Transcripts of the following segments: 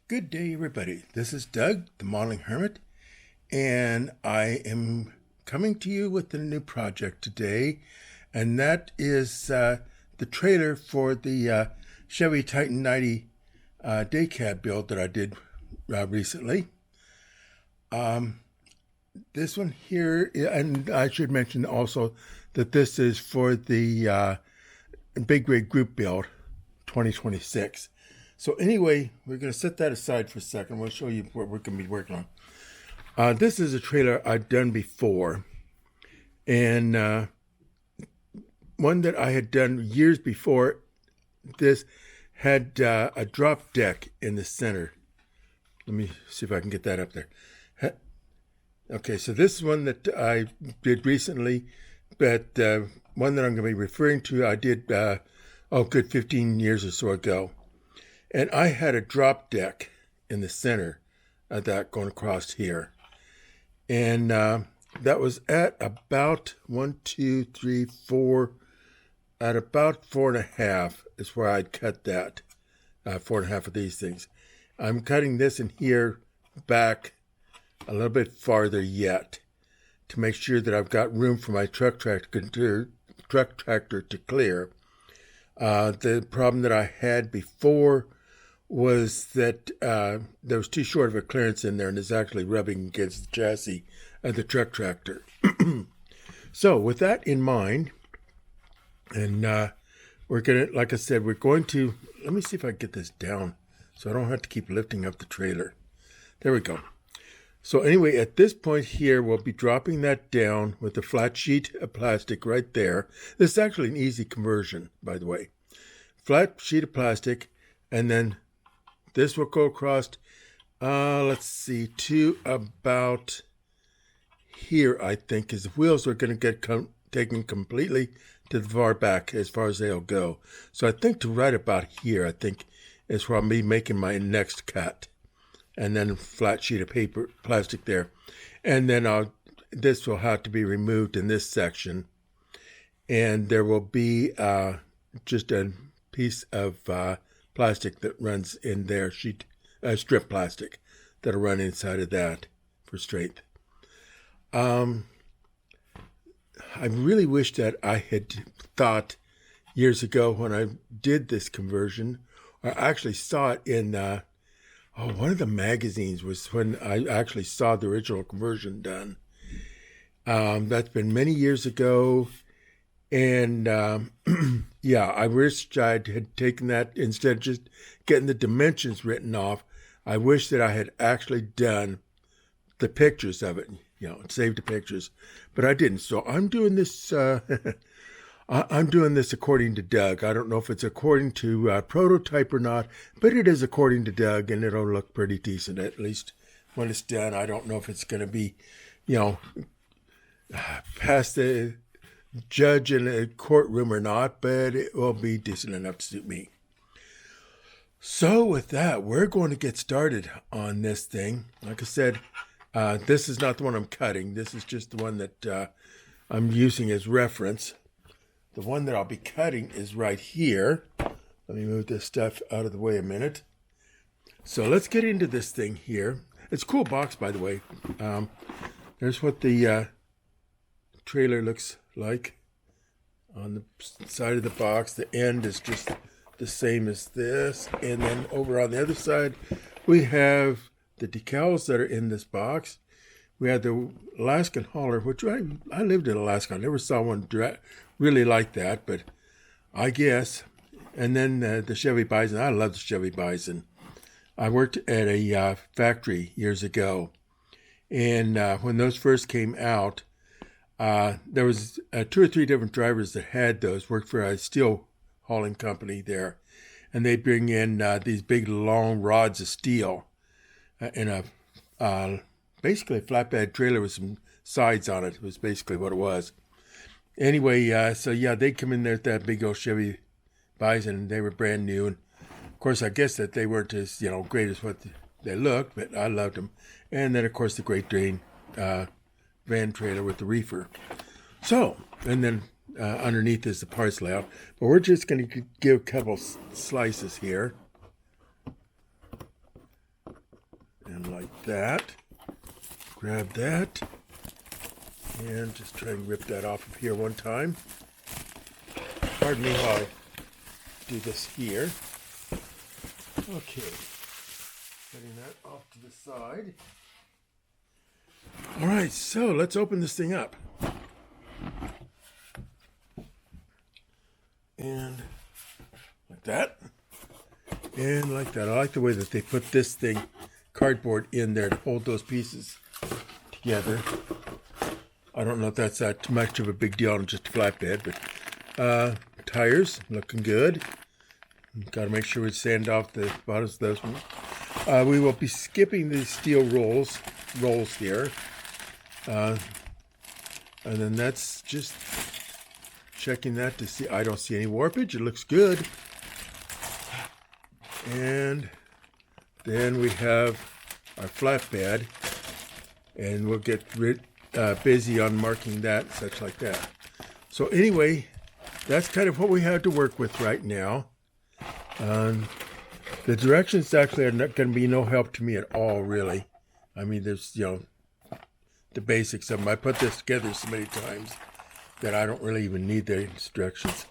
Good day, everybody. This is Doug, the Modeling Hermit, and I am coming to you with a new project today, and that is the trailer for the Chevy Titan 90 day cab build that I did recently. This one here, and I should mention also that this is for the Big Rig Group Build 2026. So anyway, we're going to set that aside for a second. We'll show you what we're going to be working on. This is a trailer I've done before, and one that I had done years before. This had a drop deck in the center. Let me see if I can get that up there. Okay, so this is one that I did recently, but one that I'm going to be referring to, I did, good 15 years or so ago. And I had a drop deck in the center of that going across here. And that was at about 1, 2, 3, 4, at about 4.5 is where I'd cut that, 4.5 of these things. I'm cutting this in here back a little bit farther yet to make sure that I've got room for my truck tractor to clear. The problem that I had before was that there was too short of a clearance in there, and it's actually rubbing against the chassis of the truck tractor. So with that in mind, and we're going to, like I said, we're going to, let me see if I can get this down so I don't have to keep lifting up the trailer. There we go. So anyway, at this point here, we'll be dropping that down with a flat sheet of plastic right there. This is actually an easy conversion, by the way. Flat sheet of plastic, and then this will go across, let's see, to about here, I think, because the wheels are going to get taken completely to the far back as far as they'll go. So I think to right about here, I think, is where I'll be making my next cut. And then a flat sheet of paper, plastic there. And then this will have to be removed in this section. And there will be just a piece of plastic that runs in there, strip plastic that'll run inside of that for strength. I really wish that I had thought years ago when I did this conversion, or actually saw it in one of the magazines was when I actually saw the original conversion done. That's been many years ago. And yeah, I wish I had taken that instead of just getting the dimensions written off. I wish that I had actually done the pictures of it, saved the pictures, but I didn't. So I'm doing this. I'm doing this according to Doug. I don't know if it's according to prototype or not, but it is according to Doug, and it'll look pretty decent, at least when it's done. I don't know if it's going to be, past the judge in a courtroom or not, but it will be decent enough to suit me. So with that, we're going to get started on this thing. Like I said, this is not the one I'm cutting. This is just the one that I'm using as reference. The one that I'll be cutting is right here. Let me move this stuff out of the way a minute. So let's get into this thing here. It's a cool box, by the way. There's what the trailer looks like on the side of the box. The end is just the same as this. And then over on the other side, we have the decals that are in this box. We have the Alaskan hauler, which I lived in Alaska. I never saw one really like that, but I guess. And then the Chevy Bison. I love the Chevy Bison. I worked at a factory years ago, and when those first came out, there was 2 or 3 different drivers that had those, worked for a steel hauling company there, and they bring in these big long rods of steel in a basically a flatbed trailer with some sides on it. It was basically what it was. Anyway, so yeah, they come in there with that big old Chevy Bison, and they were brand new. And of course, I guess that they weren't as great as what they looked, but I loved them. And then of course the Great Dane van trailer with the reefer. So, and then underneath is the parts layout. But we're just going to give a couple slices here. And like that. Grab that. And just try and rip that off of here one time. Pardon me while I do this here. Okay. Setting that off to the side. All right, so let's open this thing up. And like that. And like that. I like the way that they put this thing, cardboard, in there to hold those pieces together. I don't know if that's that much of a big deal on just a flatbed, but tires looking good. Got to make sure we sand off the bottoms of those ones. We will be skipping the steel rolls here. And then that's just checking that to see. I don't see any warpage. It looks good. And then we have our flatbed. And we'll get busy on marking that, such like that. So anyway, that's kind of what we have to work with right now. The directions actually are not going to be no help to me at all, really. I mean, there's, the basics of them. I put this together so many times that I don't really even need the instructions.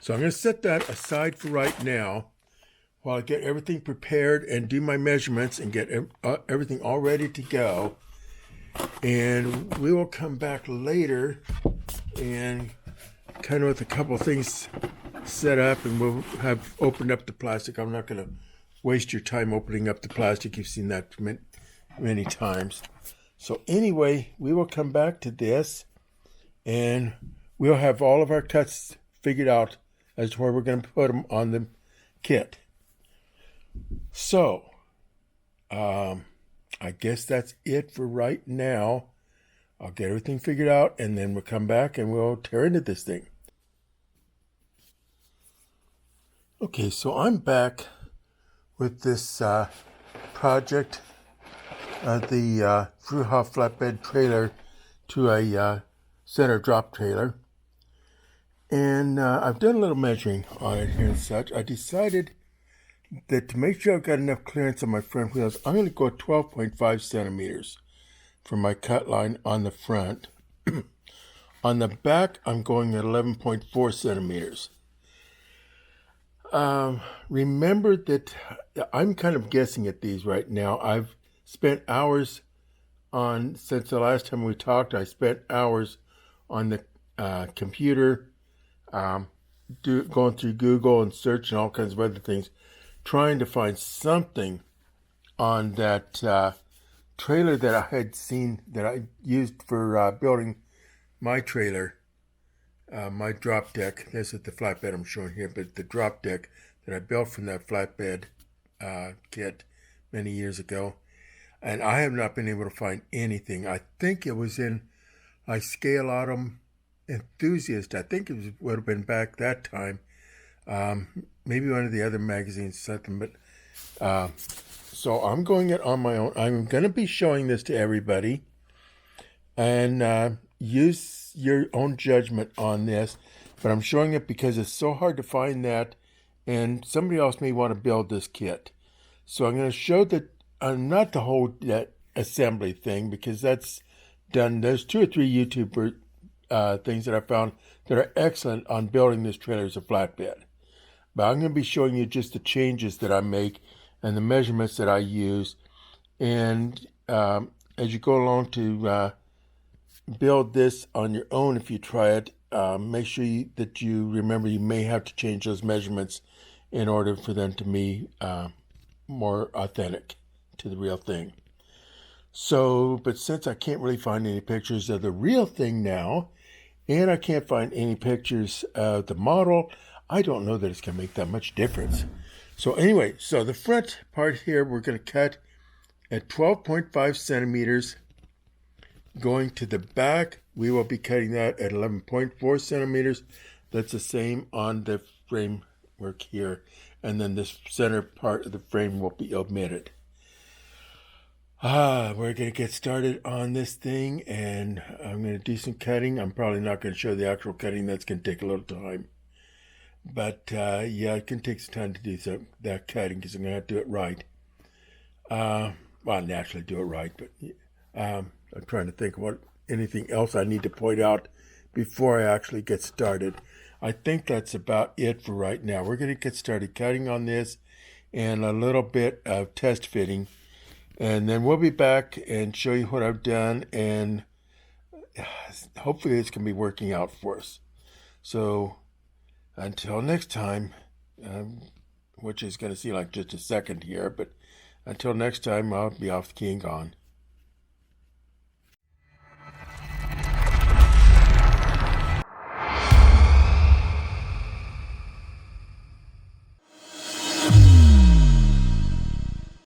So I'm going to set that aside for right now while I get everything prepared and do my measurements and get everything all ready to go. And we will come back later and kind of with a couple of things set up, and we'll have opened up the plastic. I'm not going to waste your time opening up the plastic. You've seen that many times. So anyway, we will come back to this, and we'll have all of our cuts figured out as to where we're going to put them on the kit. So, I guess that's it for right now. I'll get everything figured out, and then we'll come back and we'll tear into this thing. Okay, so I'm back with this project, the Fruha flatbed trailer to a center drop trailer. And I've done a little measuring on it here and such. I decided that to make sure I've got enough clearance on my front wheels, I'm going to go 12.5 centimeters for my cut line on the front. On the back, I'm going at 11.4 centimeters. Remember that I'm kind of guessing at these right now. I've spent hours since the last time we talked, I spent hours on the computer, going through Google and searching all kinds of other things, trying to find something on that trailer that I had seen that I used for building my trailer, my drop deck. This is the flatbed I'm showing here, but the drop deck that I built from that flatbed kit many years ago. And I have not been able to find anything. I think it was in a Scale Autumn Enthusiast. I think it would have been back that time. Maybe one of the other magazines, something. But so I'm going it on my own. I'm going to be showing this to everybody. And use your own judgment on this. But I'm showing it because it's so hard to find that. And somebody else may want to build this kit. So I'm going to show that. Not the whole assembly thing, because that's done. There's 2 or 3 YouTuber things that I found that are excellent on building this trailer as a flatbed. But I'm going to be showing you just the changes that I make and the measurements that I use. And as you go along to build this on your own, if you try it, make sure that you remember you may have to change those measurements in order for them to be more authentic to the real thing. So, but since I can't really find any pictures of the real thing now, and I can't find any pictures of the model, I don't know that it's going to make that much difference. So anyway, so the front part here, we're going to cut at 12.5 centimeters. Going to the back, we will be cutting that at 11.4 centimeters. That's the same on the framework here. And then this center part of the frame will be omitted. We're going to get started on this thing, and I'm going to do some cutting. I'm probably not going to show the actual cutting. That's going to take a little time. But, yeah, it can take some time to do that cutting because I'm going to have to do it right. well, naturally do it right, but I'm trying to think what anything else I need to point out before I actually get started. I think that's about it for right now. We're going to get started cutting on this and a little bit of test fitting, and then we'll be back and show you what I've done, and hopefully this can be working out for us. So until next time, which is going to seem like just a second here, but until next time, I'll be off the key and gone.